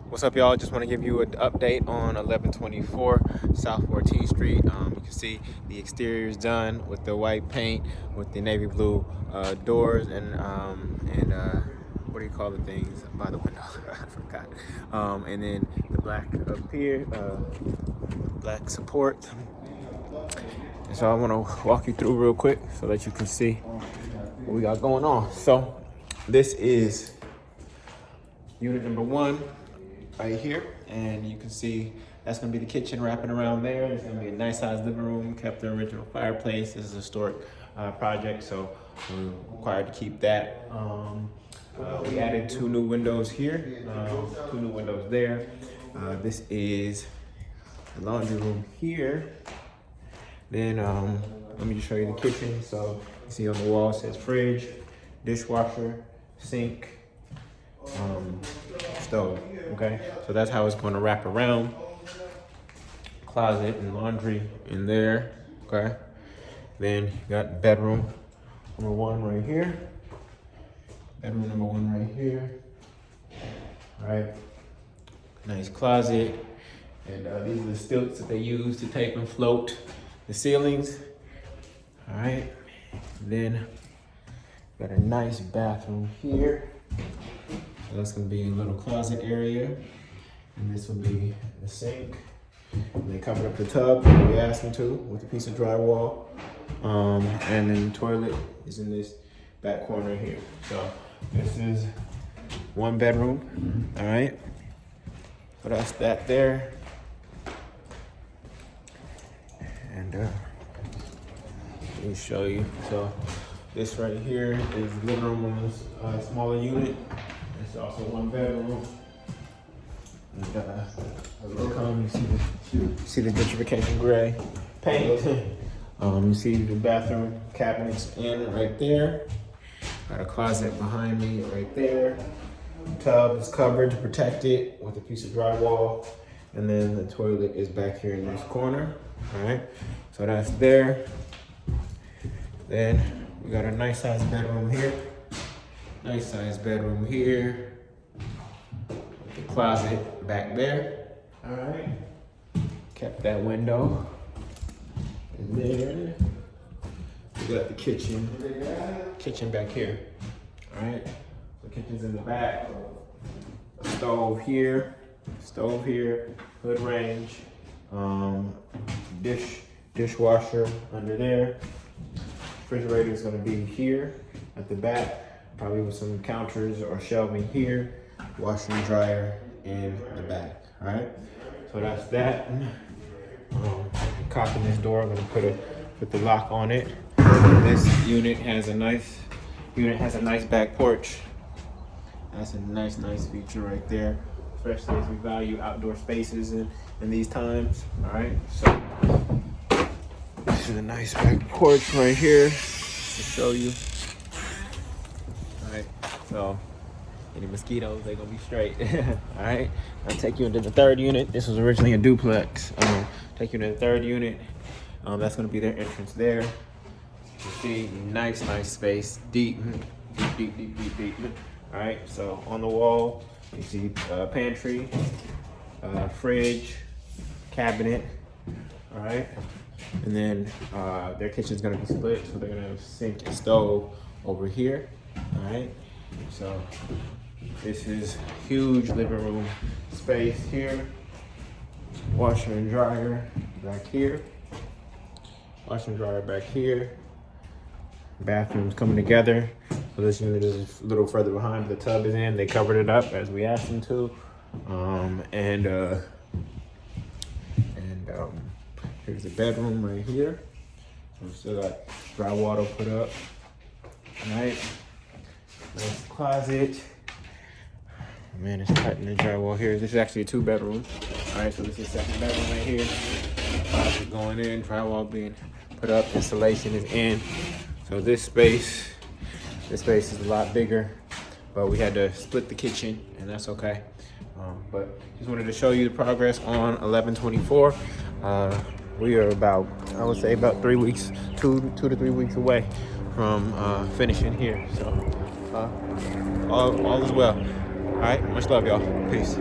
What's up, y'all? Just want to give you an update on 1124 South 14th Street. You can see the exterior is done with the white paint, with the navy blue doors, and what do you call the things by the window? I forgot. And then the black up here, black support. And so I want to walk you through real quick so that you can see what we got going on. So this is unit number 1. Right here, and you can see that's going to be the kitchen wrapping around there. There's going to be a nice sized living room, kept the original fireplace. This is a historic project, so we're required to keep that. We added 2 new windows here, 2 new windows there. This is the laundry room here. Then let me just show you the kitchen. So you see on the wall it says fridge, dishwasher, sink, stove. Okay, so that's how it's going to wrap around. Closet and laundry in there. Okay, then you got bedroom number 1 right here. Bedroom number 1 right here. All right, nice closet, and these are the stilts that they use to tape and float the ceilings. All right, then got a nice bathroom here. So that's gonna be a little closet area, and this will be the sink. And they covered up the tub like we asked them to with a piece of drywall. And then the toilet is in this back corner here. So this is 1 bedroom. All right. So that's that there. And let me show you. So this right here is the living room on this smaller unit. It's also 1 bedroom. And you see the gentrification gray paint. You see the bathroom cabinets in right there. Got a closet behind me right there. Tub is covered to protect it with a piece of drywall. And then the toilet is back here in this corner. All right, so that's there. Then we got a nice sized bedroom here. Nice sized bedroom here. With the closet back there. All right. Kept that window in there. We got the kitchen. Kitchen back here. All right. The kitchen's in the back. Stove here. Stove here. Hood range. Dishwasher under there. Refrigerator is going to be here at the back. Probably with some counters or shelving here, washer and dryer in the back. All right, so that's that. Cocking this door, I'm gonna put the lock on it. This unit has a nice back porch. That's a nice feature right there, especially as we value outdoor spaces in these times. All right, so this is a nice back porch right here to show you. Alright, so any mosquitoes, they're gonna be straight. Alright, I'll take you into the 3rd unit. This was originally a duplex. Take you into the 3rd unit. That's gonna be their entrance there. You see, nice space, deep. Alright, so on the wall, you see pantry, fridge, cabinet. Alright, and then their kitchen's gonna be split, so they're gonna have sink and stove over here. All right, so this is huge living room space here. Washer and dryer back here. Washer and dryer back here. Bathrooms coming together. So this unit is a little further behind. The tub is in. They covered it up as we asked them to. Here's the bedroom right here. So we still got drywall to put up. All right. Nice closet. Man, it's tight in the drywall here. This is actually a 2 bedroom. All right, so this is the 2nd bedroom right here. Closet going in, drywall being put up, installation is in. So this space is a lot bigger, but we had to split the kitchen, and that's okay. But just wanted to show you the progress on 1124. We are about, I would say about 3 weeks, 2 to 3 weeks away from finishing here. So all is well. All right, much love, y'all. Peace.